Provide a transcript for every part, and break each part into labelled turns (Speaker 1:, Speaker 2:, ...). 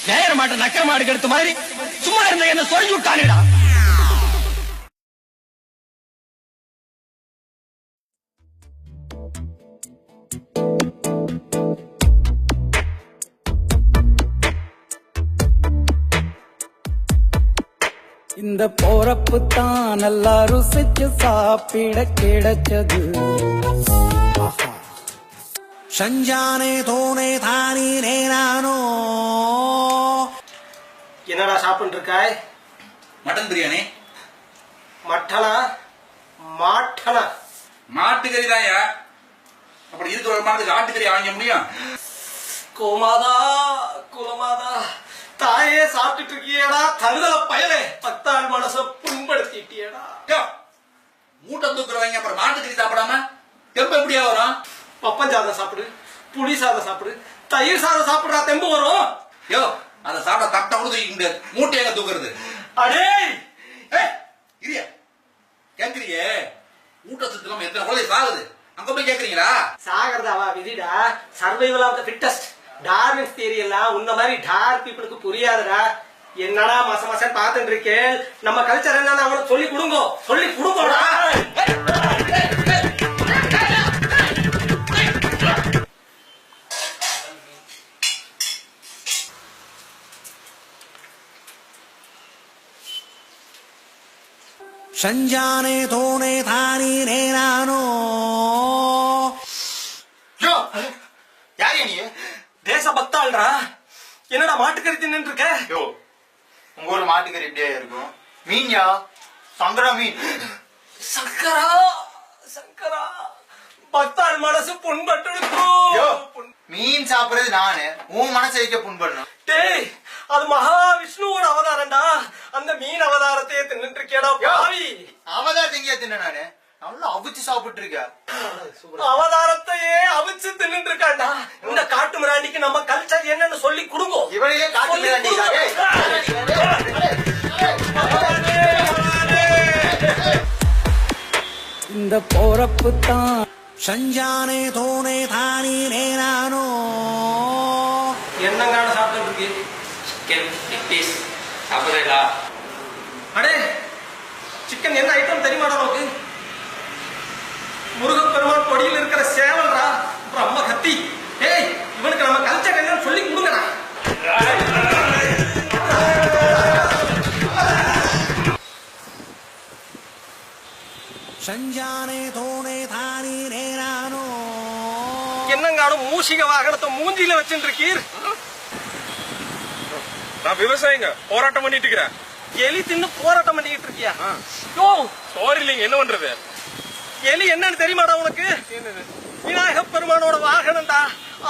Speaker 1: நேர மாட்ட நக்க மாடு கெடுத்த மாதிரி சும்மா இருந்த என்ன சொல்லி விட்டானுடா.
Speaker 2: இந்த போறப்பு தான் நல்லா ருசிச்சு சாப்பிட கிடைச்சது.
Speaker 3: சஞ்சானே தோனே தானே நேரானோ.
Speaker 4: என்னடா சாப்பிட்டு இருக்காய்?
Speaker 5: மட்டன் பிரியாணி.
Speaker 4: மட்டனா மாட்டனா?
Speaker 5: மாட்டுக்கறி தான்யா. அப்படி இருக்கிற ஒரு மாட்டுக்கு ஆட்டுக்கறி வாங்க முடியும்?
Speaker 4: கோமாதா குலமாதா தாயே சாப்பிட்டுட்டு இருக்கியடா தருதல பயலே. 10 ஆள் மனச புண்படுத்திட்டியடா.
Speaker 5: மூட்டை தூக்குறவங்க அப்புறம் மாட்டுக்கறி சாப்பிடாம தெம்பு எப்படியா வரும்?
Speaker 4: பப்பன் சாதம் சாப்பிடு, புளி சாதம் சாப்பிடு, தயிர் சாதம் சாப்பிடுறா தெம்பு வரும்.
Speaker 5: யோ அதை சாப்பிட தட்டை கூட தூக்க முடியாது. மூட்டை எங்க தூக்குறது?
Speaker 4: அடே
Speaker 5: இரியா கேக்குறியே ஊட்டச்சத்து எத்தனை குழந்தை சாகுது அங்க போய் கேக்குறீங்களா?
Speaker 4: சாகிறதாவா விதிடா. Survival of the fittest. Darwin's theory எல்லாம் உன்ன மாதிரி டார்க் பீப்புளுக்கு புரியாதுடா. என்னடா மச மசன் பாத்துட்டு இருக்கேன். நம்ம கல்ச்சர் என்னன்னு அவனுக்கு சொல்லி கொடுங்க, சொல்லி கொடுங்கடா.
Speaker 3: சஞ்சானே தோனே தானே நேரானோ.
Speaker 4: யாரு நீ? தேச பக்தாள்ரா. என்னடா மாட்டுக்கறி தின்னு இருக்க?
Speaker 6: யோ உங்க ஊர்ல மாட்டுக்கறி எப்படியா இருக்கும்? மீன்யா, சங்கரா மீன்.
Speaker 4: சங்கரா சங்கரா பக்தாள் மனசு புண்பட்டு
Speaker 6: யோ மீன் சாப்பிடுறது நானு, உன் மனசை வைக்க புண்படணும்.
Speaker 4: டேய் அது மகாவிஷ்ணுவோட அவதாரம்டா. அந்த மீன் அவதாரத்தையே தின்னுட்டு இருக்கேடா பாவி.
Speaker 6: அவதான் திங்க தின்ன நானு நல்லா அவிச்சு சாப்பிட்டு இருக்க.
Speaker 4: அவதாரத்தையே அவிச்சு தின்னுட்டு இருக்காண்டா. இந்த காட்டு மிராண்டிக்கு நம்ம கல்ச்சர் என்னன்னு சொல்லி கொடுங்க.
Speaker 6: இவனையே காட்டு மிராண்டி.
Speaker 2: இந்த போறப்பு தான்
Speaker 3: சஞ்சானே தோனே தானே நேரானோ.
Speaker 4: என்னங்கான சாப்பிட்டு இருக்கு?
Speaker 1: சிக்கன் லெக் பீஸ் சாப்பிடுறா.
Speaker 4: அடே சிக்கன் என்ன ஐட்டம் தெரியுமாடா உனக்கு? முருகப்பெருமான் கொடியில் இருக்கிற சேவல்ரா, பிரம்ம கத்தி. ஏய் இவனுக்கு நம்ம கல்ச்சர் என்னன்னு சொல்லி கொடுங்கடா.
Speaker 3: சஞ்சானே தோனே தானே நேரானோ.
Speaker 4: என்னங்கானும் மூஷிக வாகனத்தை மூஞ்சில வச்சுட்டு இருக்கீர்.
Speaker 7: நான் விவசாயிங்க போராட்டம் பண்ணிட்டு இருக்கிறேன்.
Speaker 4: எலி தின்னு போராட்டம் பண்ணிட்டு இருக்கியா? யோ
Speaker 7: சோறு இல்லைங்க, என்ன பண்றது?
Speaker 4: எலி என்னன்னு தெரியுமாடா உனக்கு? விநாயக பெருமானோட வாகனம்டா.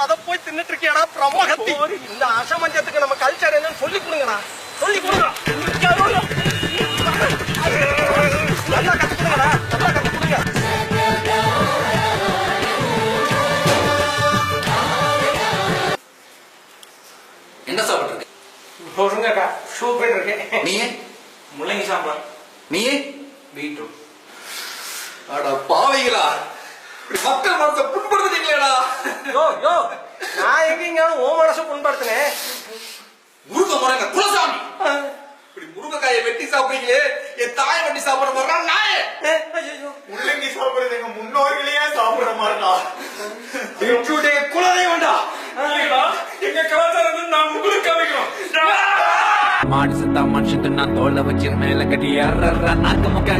Speaker 4: அத போய் தின்னுட்டு இருக்கியாடா பிரம்மகத்தி. இந்த அசமஞ்சத்துக்கு நம்ம கல்ச்சர் என்னன்னு சொல்லி கொடுங்கடா, சொல்லி கொடுங்க. நல்லா கத்து கொடுங்கடா, நல்லா கத்து கொடுங்க.
Speaker 5: என்ன சாப்பிட்டு இருக்கு?
Speaker 4: ஒருங்கக்கா சூப்பர் இருக்கு.
Speaker 5: நீ
Speaker 4: முள்ளங்கி சாம்பார்.
Speaker 5: நீ
Speaker 4: பீட்ரூட்.
Speaker 5: அட பாவைகளா, மக்கள் மனசை புண்படுத்துறீங்களேடா.
Speaker 4: யோ யோ நான் எங்கீங்க ஓ மனசை புண்படுத்தினேன்?
Speaker 5: முருக முறைங்க குலசாமி. இப்படி முருங்கைக்காயை வெட்டி சாப்பிடுறீங்களே, என் தாயை வெட்டி சாப்பிட மாதிரி நாயே.
Speaker 6: முள்ளங்கி சாப்பிடுறது எங்க முன்னோர்களையே சாப்பிடுற மாதிரிடா.
Speaker 4: பீட்ரூட் குலதெய்வம் வேண்டாம்.
Speaker 7: எங்க கலாச்சாரம் நான் உங்களுக்கு காமிக்கிறோம்.
Speaker 8: மாடு சத்தா மனுஷன் நான் தோலை வச்சு மேல கட்டி நாக்கு முக்க